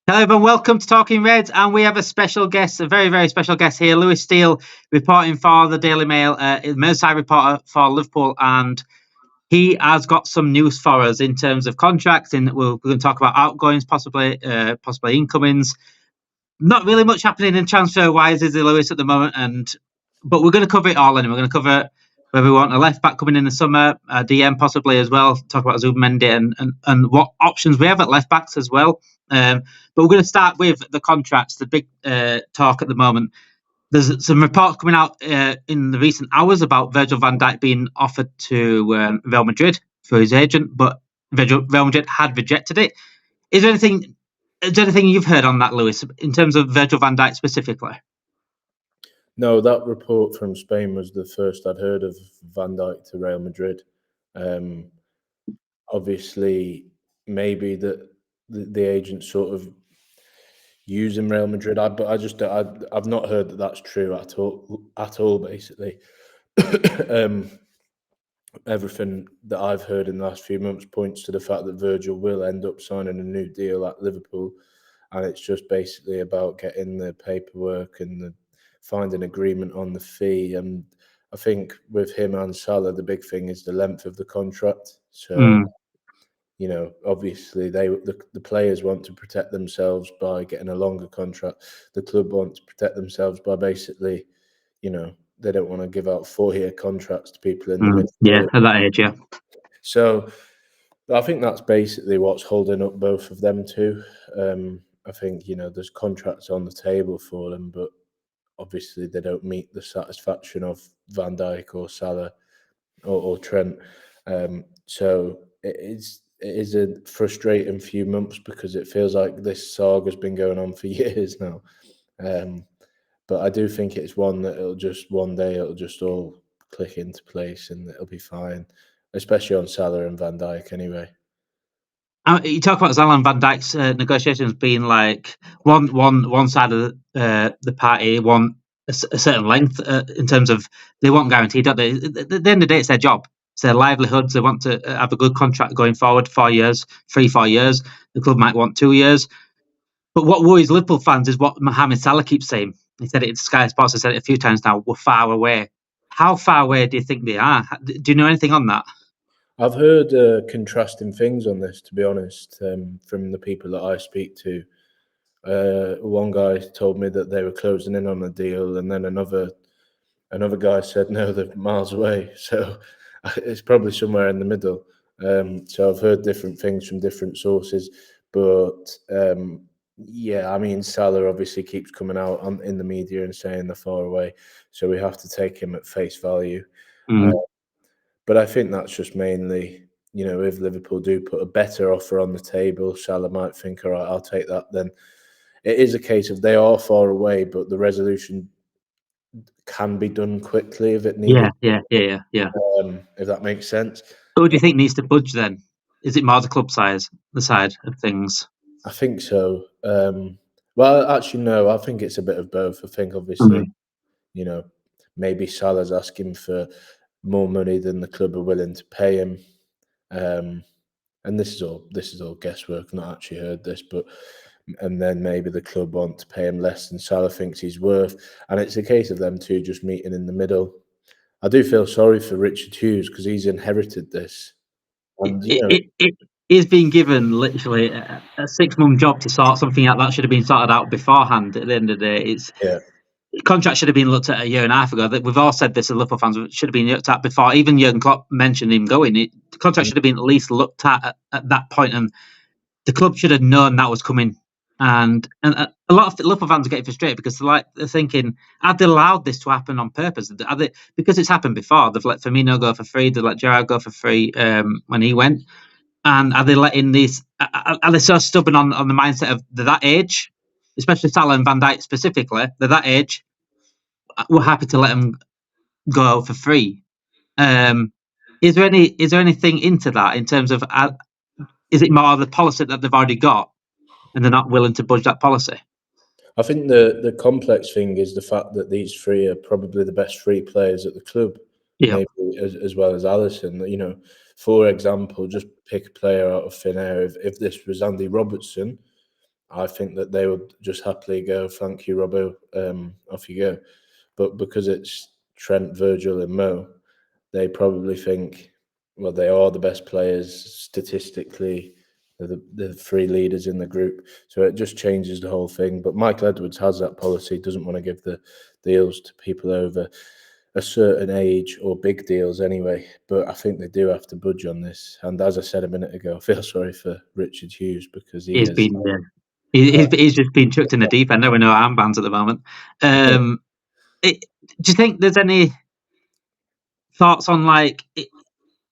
Hello everyone, welcome to Talking Reds, and we have a special guest, a very, very special guest here, Lewis Steele, reporting for the Daily Mail, Merseyside reporter for Liverpool, and he has got some news for us in terms of contracts, and we're going to talk about outgoings, possibly incomings. Not really much happening in transfer-wise, is there, Lewis, at the moment, but we're going to cover it all anyway. We're going to cover whether we want a left-back coming in the summer, a DM possibly as well, talk about Zubimendi and what options we have at left-backs as well. But we're going to start with the contracts, the big talk at the moment. There's some reports coming out in the recent hours about Virgil van Dijk being offered to Real Madrid for his agent, but Real Madrid had rejected it. Is there anything you've heard on that, Lewis, in terms of Virgil van Dijk specifically? No, that report from Spain was the first I'd heard of Van Dijk to Real Madrid. Obviously, maybe that the agent sort of using Real Madrid, I've not heard that that's true at all. Basically, everything that I've heard in the last few months points to the fact that Virgil will end up signing a new deal at Liverpool, and it's just basically about getting the paperwork and finding agreement on the fee. And I think with him and Salah, the big thing is the length of the contract. So, obviously the players want to protect themselves by getting a longer contract. The club want to protect themselves by basically, they don't want to give out 4-year contracts to people in the midfield. Yeah, at that age, yeah. So I think that's basically what's holding up both of them too. I think, there's contracts on the table for them, but obviously they don't meet the satisfaction of Van Dijk or Salah or Trent. So it is a frustrating few months because it feels like this saga's been going on for years now. But I do think it's one that one day it'll just all click into place and it'll be fine, especially on Salah and Van Dijk anyway. You talk about Salah and Van Dijk's negotiations being like one side of the party want a certain length in terms of they want guaranteed, don't they? At the end of the day, it's their job. It's their livelihoods. They want to have a good contract going forward, 4 years, 3-4 years. The club might want 2 years. But what worries Liverpool fans is what Mohamed Salah keeps saying. He said it in Sky Sports. I said it a few times now. We're far away. How far away do you think they are? Do you know anything on that? I've heard contrasting things on this, to be honest, from the people that I speak to. One guy told me that they were closing in on a deal, and then another guy said no, they're miles away. So it's probably somewhere in the middle. So I've heard different things from different sources, but Salah obviously keeps coming out in the media and saying they're far away, so we have to take him at face value. But I think that's just mainly, if Liverpool do put a better offer on the table, Salah might think, all right, I'll take that. Then it is a case of they are far away, but the resolution can be done quickly if it needed. Yeah. If that makes sense. Who do you think needs to budge then? Is it more the club size, the side of things? I think so. Well, actually, no. I think it's a bit of both. I think obviously, maybe Salah's asking for more money than the club are willing to pay him, and this is all guesswork. I've not actually heard this, and then maybe the club want to pay him less than Salah thinks he's worth, and it's a case of them two just meeting in the middle. I do feel sorry for Richard Hughes because he's inherited this. And, He's been given literally a 6-month job to sort something out that should have been sorted out beforehand. At the end of the day, contract should have been looked at a year and a half ago. We've all said this as Liverpool fans. It should have been looked at before. Even Jurgen Klopp mentioned him going. The contract should have been at least looked at that point, and the club should have known that was coming. And a lot of Liverpool fans are getting frustrated because they're thinking, have they allowed this to happen on purpose? Because it's happened before. They've let Firmino go for free. They've let Gerrard go for free when he went. And are they letting these? Are they so stubborn on the mindset of they're that age, especially Salah and Van Dijk specifically? They're that age. We're happy to let them go for free. Is there anything into that in terms of? Is it more the policy that they've already got, and they're not willing to budge that policy? I think the complex thing is the fact that these three are probably the best three players at the club, maybe as well as Alisson. For example, just pick a player out of thin air. If this was Andy Robertson, I think that they would just happily go, thank you, Robbo, off you go. But because it's Trent, Virgil and Mo, they probably think, well, they are the best players statistically. They're the three leaders in the group. So it just changes the whole thing. But Michael Edwards has that policy, doesn't want to give the deals to people over a certain age or big deals anyway. But I think they do have to budge on this. And as I said a minute ago, I feel sorry for Richard Hughes because he's just been chucked in the deep end. There were no armbands at the moment. Do you think there's any thoughts on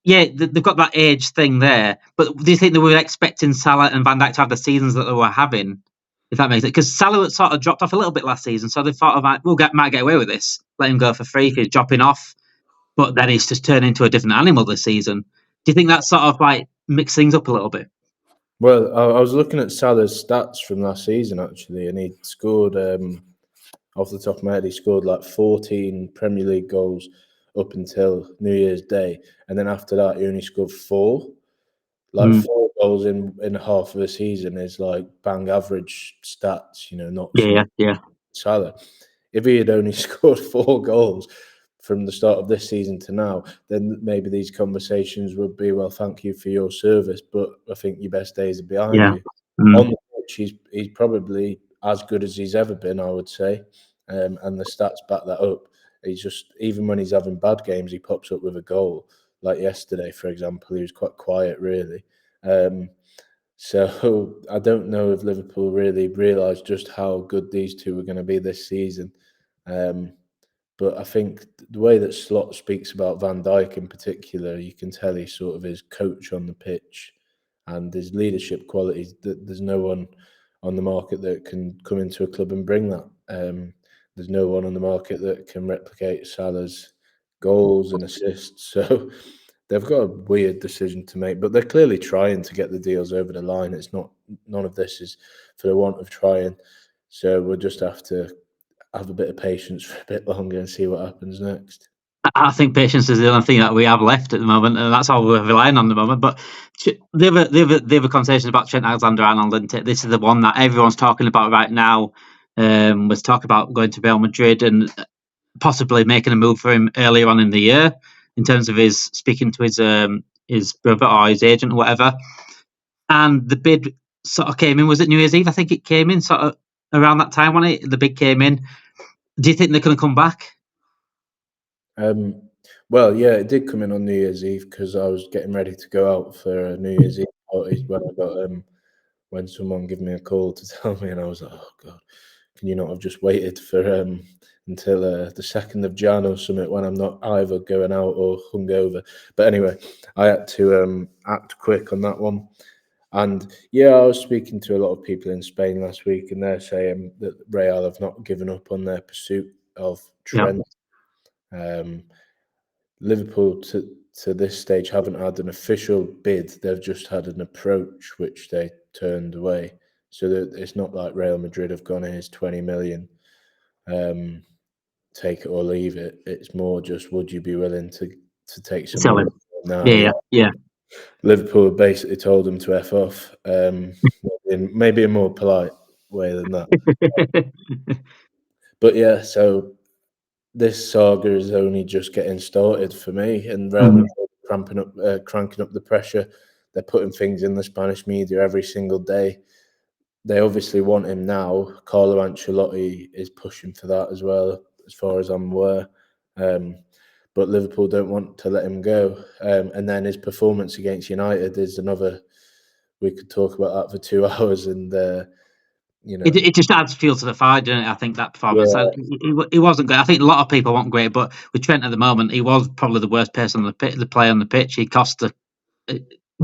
they've got that age thing there, but do you think they were expecting Salah and Van Dijk to have the seasons that they were having? If that makes sense, because Salah sort of dropped off a little bit last season, so they thought of might get away with this, let him go for free if he's dropping off, but then he's just turned into a different animal this season. Do you think that sort of mixed things up a little bit? Well, I was looking at Salah's stats from last season actually, and he scored off the top of my head, he scored 14 Premier League goals up until New Year's Day, and then after that he only scored 4. 4 goals in half of a season is bang average stats, not Salah. If he had only scored 4 goals from the start of this season to now, then maybe these conversations would be, well, thank you for your service, but I think your best days are behind you. On the pitch, he's probably as good as he's ever been, I would say, and the stats back that up. He's just, even when he's having bad games, he pops up with a goal. Like yesterday, for example, he was quite quiet, really. So I don't know if Liverpool really realised just how good these two were going to be this season. But I think the way that Slot speaks about Van Dijk in particular, you can tell he's sort of his coach on the pitch and his leadership qualities. There's no one on the market that can come into a club and bring that. There's no one on the market that can replicate Salah's goals and assists. So they've got a weird decision to make, but they're clearly trying to get the deals over the line. It's not, none of this is for the want of trying. So we'll just have to have a bit of patience for a bit longer and see what happens next. I think patience is the only thing that we have left at the moment, and that's all we're relying on at the moment. But the other conversation about Trent Alexander-Arnold, and this is the one that everyone's talking about right now. Was talk about going to Real Madrid and possibly making a move for him earlier on in the year, in terms of his speaking to his brother or his agent or whatever. And the bid sort of came in. Was it New Year's Eve? I think it came in sort of around that time, wasn't it? The bid came in. Do you think they're going to come back? Well, yeah, it did come in on New Year's Eve because I was getting ready to go out for a New Year's Eve party when I got when someone gave me a call to tell me, and I was like, oh God, can you not have just waited for until the 2nd of Jan or something when I'm not either going out or hungover? But anyway, I had to act quick on that one. And yeah, I was speaking to a lot of people in Spain last week, and they're saying that Real have not given up on their pursuit of Trent. Liverpool to this stage haven't had an official bid. They've just had an approach which they turned away. So that it's not like Real Madrid have gone, here's 20 million, take it or leave it. It's more just, would you be willing to take some Sell him now? Yeah. Liverpool basically told them to F off, in maybe a more polite way than that. But yeah, so this saga is only just getting started for me, and Real Madrid cranking up the pressure. They're putting things in the Spanish media every single day. They obviously want him now. Carlo Ancelotti is pushing for that as well, as far as I'm aware. But Liverpool don't want to let him go. And then his performance against United is another. We could talk about that for 2 hours, and it just adds fuel to the fire, doesn't it? I think that performance. Yeah. He wasn't good. I think a lot of people weren't great, but with Trent at the moment, he was probably the worst person on the player on the pitch. He cost a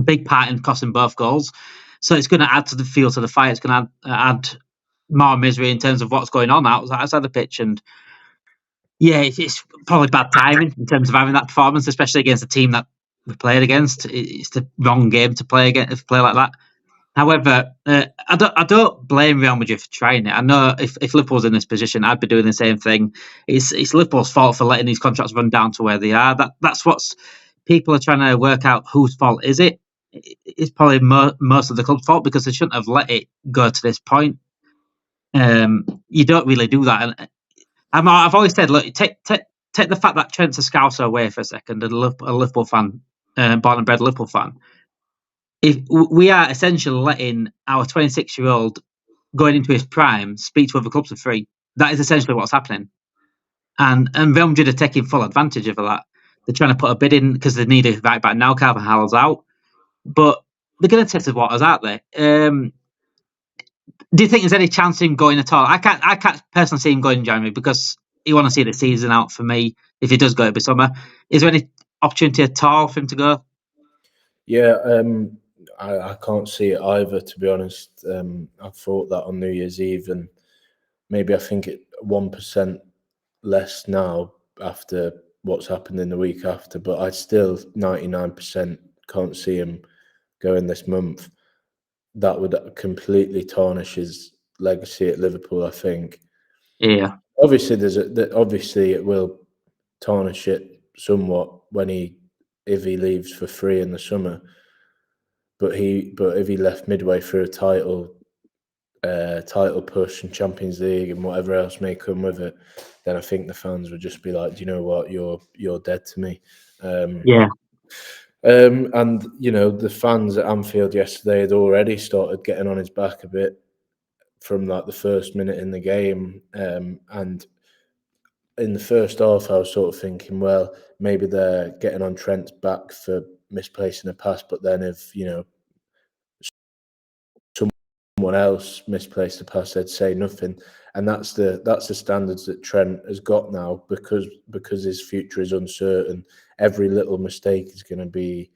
big part in costing both goals. So it's going to add to the fuel to the fire. It's going to add more misery in terms of what's going on outside the pitch. And yeah, it's probably bad timing in terms of having that performance, especially against the team that we played against. It's the wrong game to play like that. However, I don't blame Real Madrid for trying it. I know if Liverpool's in this position, I'd be doing the same thing. It's Liverpool's fault for letting these contracts run down to where they are. That's what's people are trying to work out. Whose fault is it? is probably most of the club's fault, because they shouldn't have let it go to this point. You don't really do that, and I've always said, look, take the fact that Trent's a Scouser away for a second, and a Liverpool fan, born and bred Liverpool fan. If we are essentially letting our 26-year-old going into his prime speak to other clubs for free, that is essentially what's happening. And Real Madrid are taking full advantage of that. They're trying to put a bid in because they need a right back now. Carvajal's out, but they're going to test the waters, aren't they? Do you think there's any chance of him going at all? I can't personally see him going in January, because you want to see the season out for me. If he does go, it'll be summer. Is there any opportunity at all for him to go? Yeah, I can't see it either, to be honest. I thought that on New Year's Eve, and maybe I think it 1% less now after what's happened in the week after, but I still 99% can't see him going this month. That would completely tarnish his legacy at Liverpool, I think. Yeah. Obviously, obviously it will tarnish it somewhat if he leaves for free in the summer. But if he left midway through a title push and Champions League and whatever else may come with it, then I think the fans would just be like, do you know what, you're dead to me. Yeah. And the fans at Anfield yesterday had already started getting on his back a bit from like the first minute in the game. And in the first half, I was sort of thinking, well, maybe they're getting on Trent's back for misplacing a pass, but then if someone else misplaced a pass, they'd say nothing. And that's the standards that Trent has got now, because his future is uncertain. Every little mistake is going to be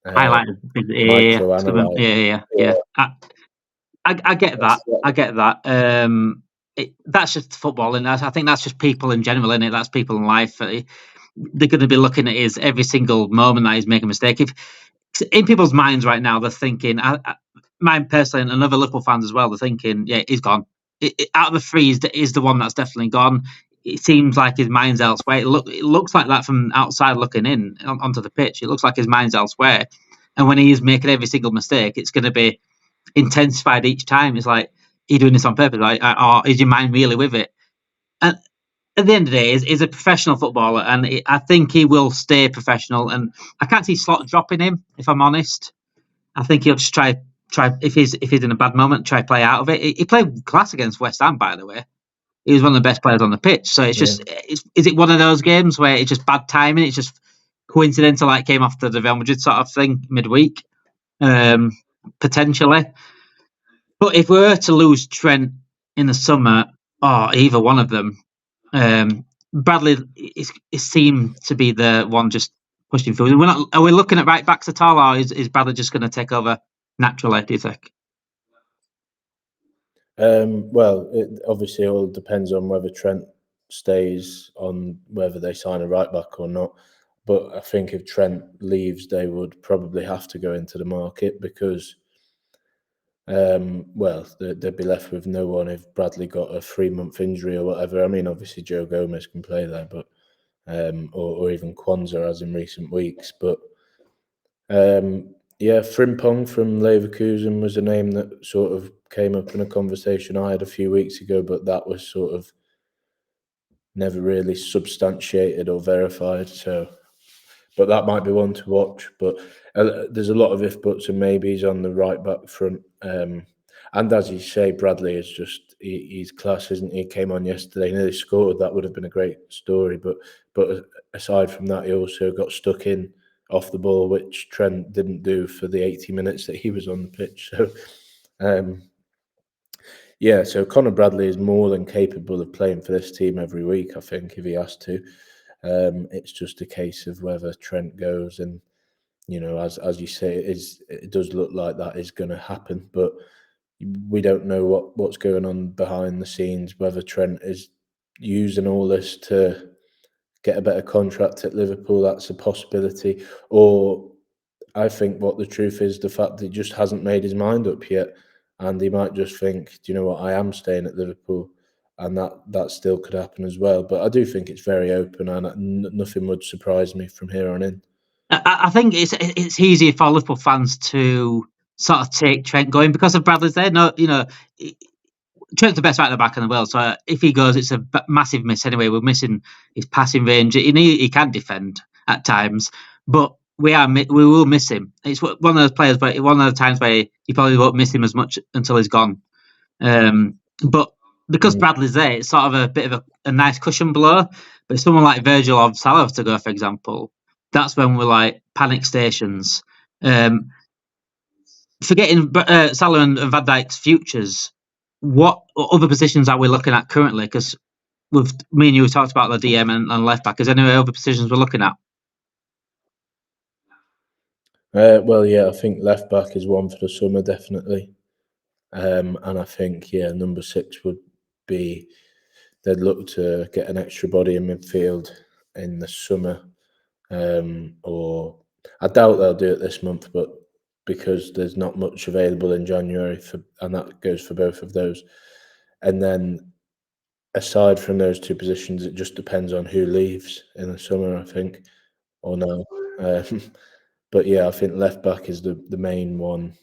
highlighted. microanalyzed. Yeah. I get that. I get that. That's just football, and I think that's just people in general, isn't it? That's people in life. They're going to be looking at his every single moment that he's making a mistake. If in people's minds right now, they're thinking, mine personally, and other Liverpool fans as well, they're thinking, yeah, he's gone. Out of the three, is the one that's definitely gone. It seems like his mind's elsewhere. It looks like that from outside looking in onto the pitch. It looks like his mind's elsewhere, and when he is making every single mistake, it's going to be intensified each time. It's like, are you doing this on purpose, or is your mind really with it? And at the end of the day, he's a professional footballer, and I think he will stay professional. And I can't see Slot dropping him, if I'm honest. I think he'll just try if he's in a bad moment, try play out of it. He played class against West Ham, by the way. He was one of the best players on the pitch. So it's just, is it one of those games where it's just bad timing? It's just coincidental, like came after the Real Madrid sort of thing midweek, potentially. But if we were to lose Trent in the summer, or either one of them, Bradley seemed to be the one just pushing through. Are we looking at right backs at all, or is Bradley just going to take over naturally, do you think? Well, it obviously all depends on whether Trent stays, on whether they sign a right back or not. But I think if Trent leaves, they would probably have to go into the market, because they'd be left with no one if Bradley got a 3-month injury or whatever. I mean, obviously Joe Gomez can play there, but or even Kwanzaa, as in recent weeks. But Frimpong from Leverkusen was a name that sort of came up in a conversation I had a few weeks ago, but that was sort of never really substantiated or verified. But that might be one to watch. But there's a lot of if, buts and maybes on the right back front. And as you say, Bradley is just, he's class, isn't he? He came on yesterday, nearly scored. That would have been a great story. But aside from that, he also got stuck in off the ball, which Trent didn't do for the 80 minutes that he was on the pitch. So, so Conor Bradley is more than capable of playing for this team every week, I think, if he has to. It's just a case of whether Trent goes, and as you say, it does look like that is going to happen, but we don't know what's going on behind the scenes, whether Trent is using all this to get a better contract at Liverpool. That's a possibility. Or I think what the truth is, the fact that he just hasn't made his mind up yet, and he might just think, do you know what, I am staying at Liverpool. And that still could happen as well. But I do think it's very open, and nothing would surprise me from here on in. I think it's easier for Liverpool fans to sort of take Trent going because of Bradley's there. No, Trent's the best right at the back in the world, so if he goes, it's a massive miss anyway. We're missing his passing range. He can defend at times, but we will miss him. It's one of those players, but one of the times where you probably won't miss him as much until he's gone. But because Bradley's there, it's sort of a bit of a nice cushion blow. But if someone like Virgil or Salah to go, for example, that's when we're like panic stations. Forgetting Salah and Van Dijk's futures, what other positions are we looking at currently? Because me and you talked about the DM and left back. Is there any other positions we're looking at? Well, yeah, I think left back is one for the summer, definitely. And I think, number 6 would be, they'd look to get an extra body in midfield in the summer. Or I doubt they'll do it this month, but because there's not much available in January, and that goes for both of those. And then aside from those 2 positions, it just depends on who leaves in the summer, I think, or no. But yeah, I think left back is the main one,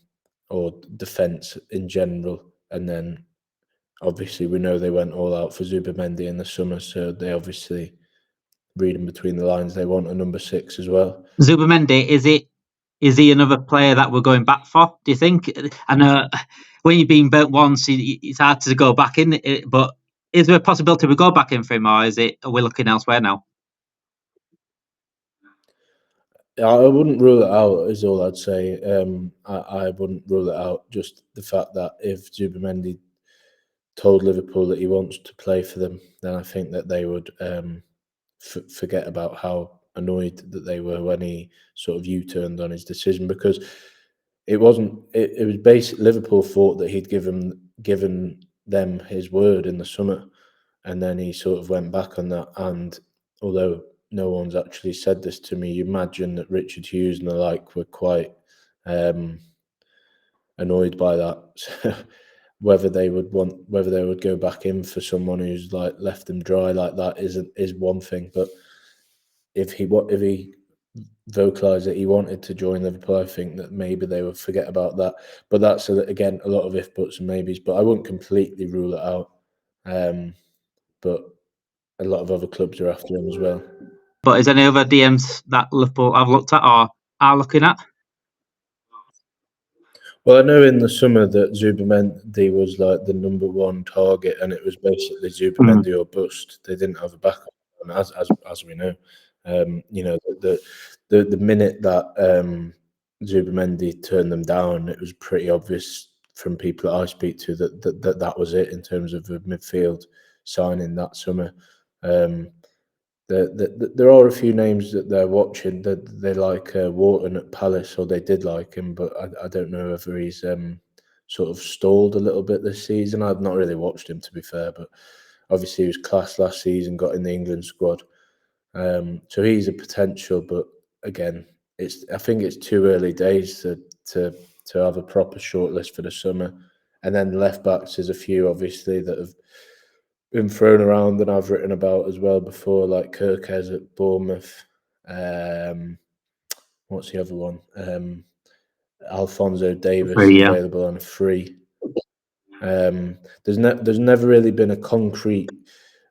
or defence in general. And then obviously we know they went all out for Zubimendi in the summer, so they obviously, reading between the lines, they want a number 6 as well. Zubimendi, is he another player that we're going back for, do you think? I know when you've been burnt once, it's hard to go back in, but is there a possibility we go back in for him, or are we looking elsewhere now? I wouldn't rule it out, is all I'd say. I wouldn't rule it out. Just the fact that if Zubimendi told Liverpool that he wants to play for them, then I think that they would forget about how annoyed that they were when he sort of U-turned on his decision, because it wasn't. It was basically Liverpool thought that he'd given them his word in the summer, and then he sort of went back on that. And although no one's actually said this to me, you imagine that Richard Hughes and the like were quite annoyed by that. Whether they would go back in for someone who's like left them dry like that is one thing. But if he vocalised that he wanted to join Liverpool, I think that maybe they would forget about that. But that's again a lot of if, buts, and maybes. But I wouldn't completely rule it out. But a lot of other clubs are after him as well. But is there any other DMs that Liverpool have looked at or are looking at? Well, I know in the summer that Zubimendi was like the number 1 target, and it was basically Zubimendi or bust. They didn't have a backup, as we know. The minute that Zubimendi turned them down, it was pretty obvious from people that I speak to that was it in terms of the midfield signing that summer. There are a few names that they're watching. That they like Wharton at Palace, or they did like him, but I don't know if he's sort of stalled a little bit this season. I've not really watched him, to be fair, but obviously he was class last season, got in the England squad. So he's a potential, but again, I think it's too early days to have a proper shortlist for the summer. And then left backs, there's a few obviously that have been thrown around and I've written about as well before, like Kerkez at Bournemouth. What's the other one? Alphonso Davies is available on a free. There's never really been a concrete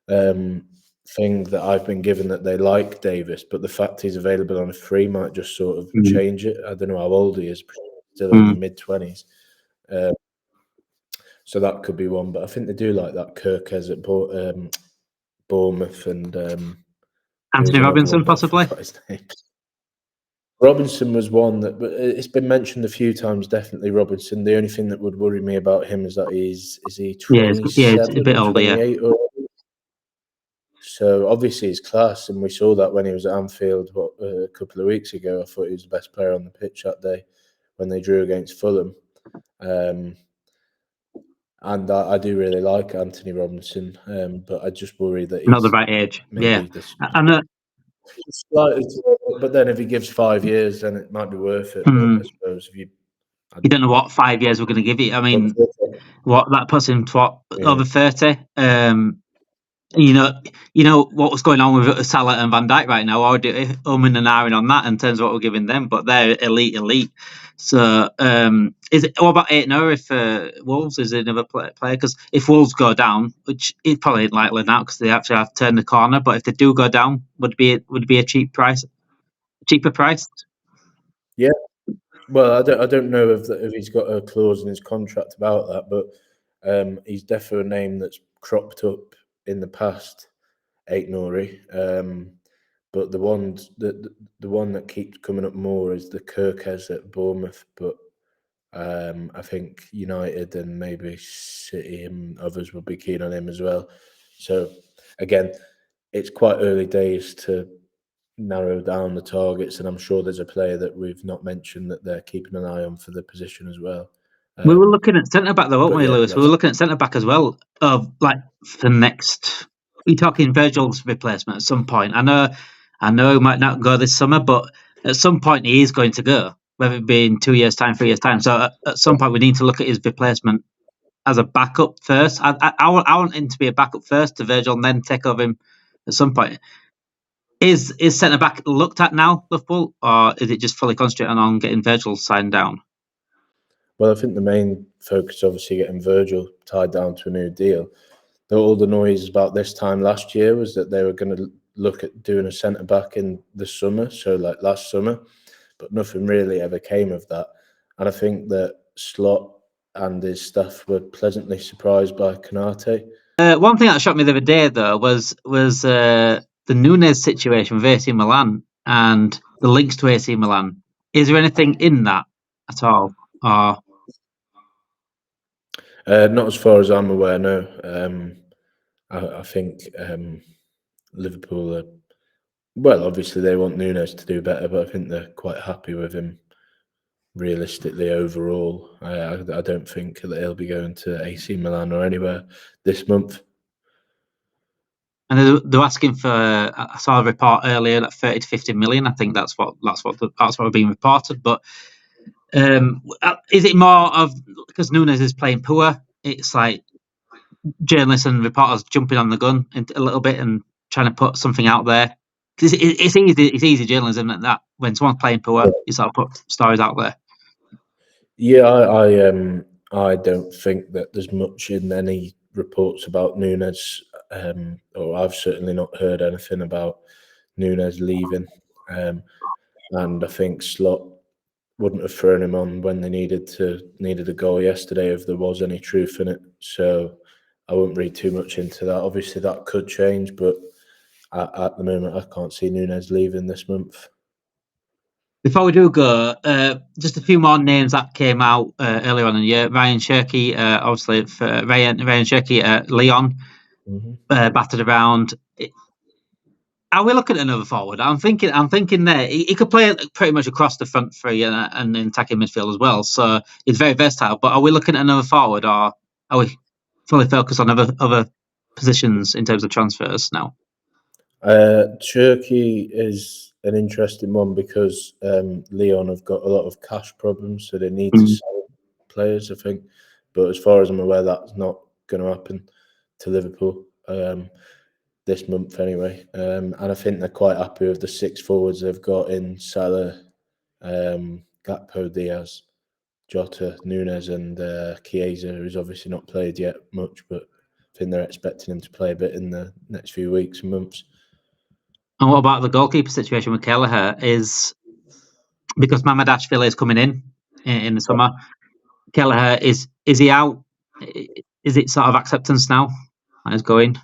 thing that I've been given that they like Davies, but the fact he's available on a free might just sort of change it. I don't know how old he is, still in the mid-20s. So that could be one, but I think they do like that Kerkez at Bournemouth and Anthony Robinson, possibly. Robinson was one that, but it's been mentioned a few times. Definitely Robinson. The only thing that would worry me about him is that is he 27, it's a bit older, 28 already? So obviously he's class, and we saw that when he was at Anfield a couple of weeks ago. I thought he was the best player on the pitch that day when they drew against Fulham. And I do really like Anthony Robinson, but I just worry that he's not the right age. I know. But then if he gives 5 years, then it might be worth it. I suppose you don't know what 5 years we're going to give you. I mean, what that puts him to over 30. You know what was going on with Salah and Van Dijk right now. Already umming and ahhing on that in terms of what we're giving them, but they're elite. So, is it? What about 8-0 if Wolves is another player? Because if Wolves go down, which is probably likely now, because they actually have turned the corner. But if they do go down, would it be a cheaper price? Yeah. Well, I don't know if he's got a clause in his contract about that, but he's definitely a name that's cropped up in the past. Nori. But the one that keeps coming up more is the Kerkez at Bournemouth. But I think United and maybe City and others will be keen on him as well. So again, it's quite early days to narrow down the targets, and I'm sure there's a player that we've not mentioned that they're keeping an eye on for the position as well. We were looking at centre back though, weren't we, yeah, Lewis? We were looking at centre back as well. Like for next, we're talking Virgil's replacement at some point. I know he might not go this summer, but at some point he is going to go, whether it be in 2 years' time, 3 years' time. So at some point we need to look at his replacement as a backup first. I want him to be a backup first to Virgil and then take over him at some point. Is centre back looked at now, Liverpool, or is it just fully concentrating on getting Virgil signed down? Well, I think the main focus is obviously getting Virgil tied down to a new deal. All the noise about this time last year was that they were going to look at doing a centre back in the summer, so like last summer, but nothing really ever came of that. And I think that Slot and his staff were pleasantly surprised by Konate. One thing that shocked me the other day, though, was the Nunez situation with AC Milan and the links to AC Milan. Is there anything in that at all? Not as far as I'm aware, no. I think Liverpool well, obviously they want Nunez to do better, but I think they're quite happy with him realistically overall. I don't think that he'll be going to AC Milan or anywhere this month. And they're asking for. I saw a report earlier that 30 to 50 million. I think that's what being reported. But is it more of because Nunez is playing poor? It's like journalists and reporters jumping on the gun a little bit and trying to put something out there. It's easy journalism that when someone's playing poor, you sort of put stories out there. Yeah, I don't think that there's much in any reports about Nunez, or I've certainly not heard anything about Nunez leaving. And I think Slot wouldn't have thrown him on when they needed a goal yesterday if there was any truth in it. So I wouldn't read too much into that. Obviously, that could change, but at the moment, I can't see Nunez leaving this month. Before we do go, just a few more names that came out earlier on in the year. Ryan Cherky, obviously, for Ryan Cherky at Lyon, battered around. Are we looking at another forward? I'm thinking there he could play pretty much across the front three and in attacking midfield as well. So he's very versatile. But are we looking at another forward, or are we fully focused on other positions in terms of transfers now? Cherky is an interesting one because Lyon have got a lot of cash problems, so they need to sell players, I think. But as far as I'm aware, that's not going to happen to Liverpool this month anyway. And I think they're quite happy with the 6 forwards they've got in Salah, Gakpo, Diaz, Jota, Nunez, and Chiesa, who's obviously not played yet much, but I think they're expecting him to play a bit in the next few weeks and months. And what about the goalkeeper situation with Kelleher? Is because Mamardashvili is coming in the summer. Kelleher is he out? Is it sort of acceptance now? He's going.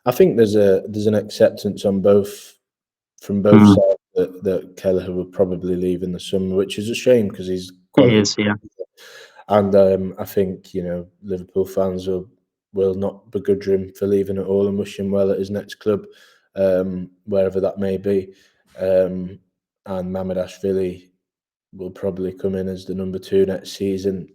I think there's an acceptance on from both sides that Kelleher will probably leave in the summer, which is a shame because he's quite. He is, yeah. And I think Liverpool fans will not begrudge him for leaving at all and wish him well at his next club, wherever that may be. And Mamardashvili will probably come in as the number 2 next season,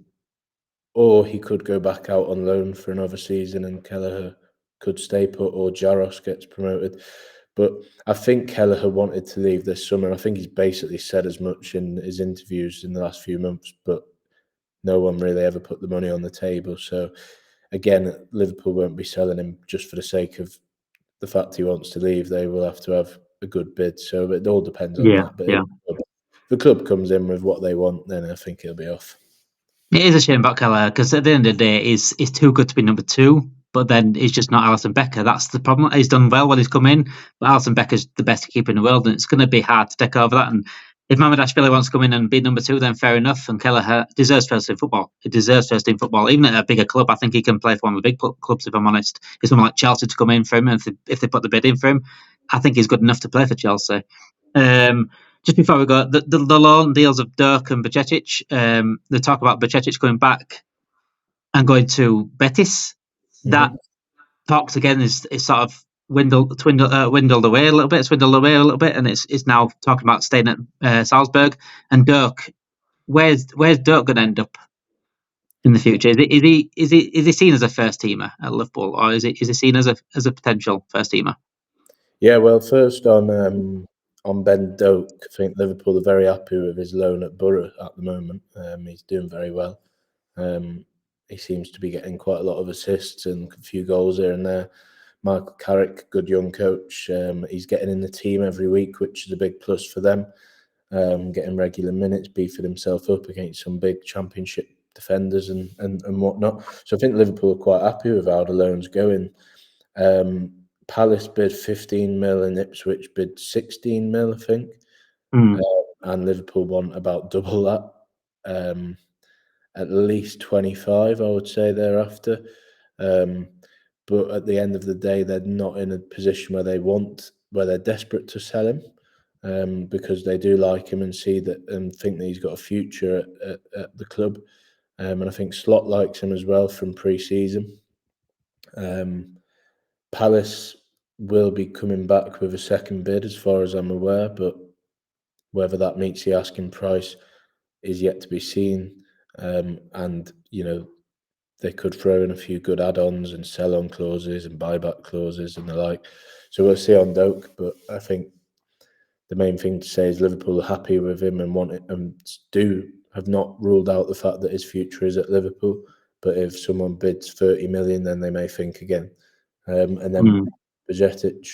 or he could go back out on loan for another season and Kelleher could stay put, or Jaros gets promoted. But I think Kelleher wanted to leave this summer. I think he's basically said as much in his interviews in the last few months, but no one really ever put the money on the table. So again, Liverpool won't be selling him just for the sake of the fact he wants to leave. They will have to have a good bid. So it all depends on that. But if the club comes in with what they want, then I think he'll be off. It is a shame about Keller because at the end of the day, he's too good to be number 2. But then he's just not Alisson Becker. That's the problem. He's done well when he's come in, but Alisson Becker's the best keeper in the world, and it's going to be hard to take over that. And if Mamardashvili wants to come in and be number 2, then fair enough. And Keller deserves first team football. He deserves first team football. Even at a bigger club, I think he can play for one of the big clubs, if I'm honest. It's someone like Chelsea to come in for him, and if they put the bid in for him, I think he's good enough to play for Chelsea. Just before we go, the loan deals of Doak and Bajcectic, they talk about Bajcectic going back and going to Betis. That talks again is sort of dwindled away a little bit, and it's now talking about staying at Salzburg. And Doak, where's Doak going to end up in the future? Is he seen as a first teamer at Liverpool, or is he seen as a potential first teamer? Yeah, well, first on Ben Doak, I think Liverpool are very happy with his loan at Borough at the moment. He's doing very well. He seems to be getting quite a lot of assists and a few goals here and there. Michael Carrick, good young coach. He's getting in the team every week, which is a big plus for them. Getting regular minutes, beefing himself up against some big championship defenders and whatnot. So I think Liverpool are quite happy with how the loan's going. Palace bid 15 mil and Ipswich bid 16 mil, I think. And Liverpool want about double that. At least 25, I would say, thereafter. But at the end of the day, they're not in a position where they're desperate to sell him, because they do like him and see that and think that he's got a future at the club. And I think Slot likes him as well from pre-season. Palace will be coming back with a second bid, as far as I'm aware, but whether that meets the asking price is yet to be seen. And they could throw in a few good add-ons and sell-on clauses and buyback clauses and the like. So we'll see on Doak, but I think the main thing to say is Liverpool are happy with him and want it, and have not ruled out the fact that his future is at Liverpool. But if someone bids 30 million, then they may think again. And then Bajcectic,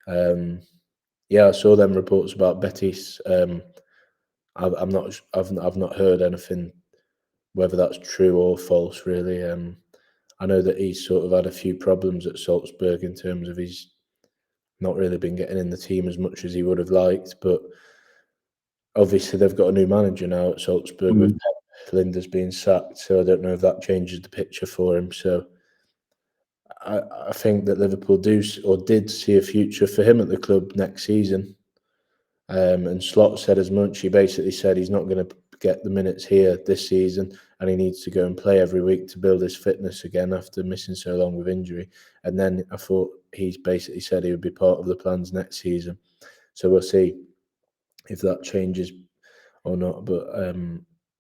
I saw them reports about Betis. I've not heard anything, whether that's true or false, really. I know that he's sort of had a few problems at Salzburg in terms of he's not really been getting in the team as much as he would have liked. But obviously they've got a new manager now at Salzburg with Pep. Linda's being sacked, so I don't know if that changes the picture for him. So I think that Liverpool did see a future for him at the club next season. And Slot said as much. He basically said he's not going to get the minutes here this season, and he needs to go and play every week to build his fitness again after missing so long with injury. And then I thought he's basically said he would be part of the plans next season. So we'll see if that changes or not.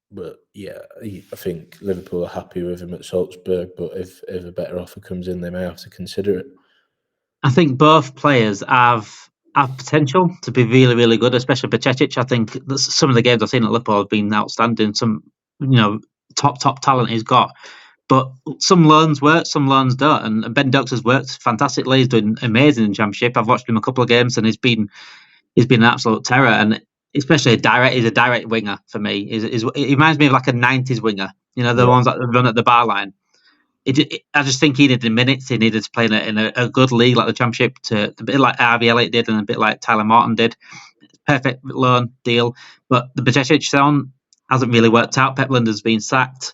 But yeah, I think Liverpool are happy with him at Salzburg. But if a better offer comes in, they may have to consider it. I think both players have potential to be really, really good, especially Bajcectic. I think some of the games I've seen at Liverpool have been outstanding. Some, top talent he's got. But some loans work, some loans don't. And Ben Doak has worked fantastically. He's doing amazing in the Championship. I've watched him a couple of games, and he's been an absolute terror. And especially he's a direct winger for me. He reminds me of like a 90s winger. The ones that run at the bar line. I just think he needed minutes. He needed to play in a good league like the Championship, a bit like RB Elliott did and a bit like Tyler Morton did. Perfect loan deal. But the Bajcectic sound hasn't really worked out. Pep Linda's been sacked.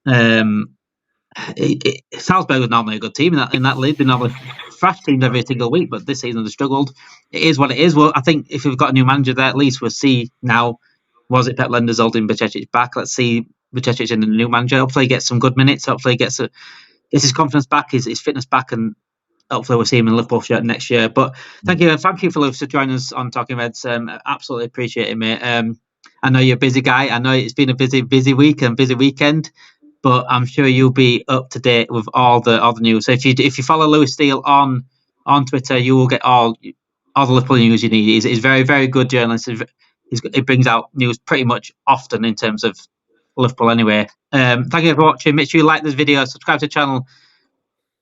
Salzburg was normally a good team in that league. They normally thrash teams every single week, but this season they struggled. It is what it is. Well, I think if we've got a new manager there, at least we'll see now. Was it Pep Linda's holding Bajcectic back? Let's see Bajcectic in the new manager. Hopefully he gets some good minutes. Hopefully he gets his confidence back, his fitness back, and hopefully we'll see him in Liverpool shirt next year. But thank you for Lewis for joining us on Talking Reds. Absolutely appreciate it, mate. I know you're a busy guy. I know it's been a busy week and busy weekend, but I'm sure you'll be up to date with all the news. So if you follow Lewis Steele on Twitter, you will get all the Liverpool news you need. He's very, very good journalist. He brings out news pretty much often in terms of Liverpool anyway. Thank you for watching. Make sure you like this video, subscribe to the channel,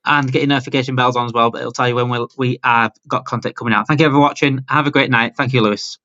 and get your notification bells on as well. But it'll tell you when we have got content coming out. Thank you for watching. Have a great night. Thank you, Lewis.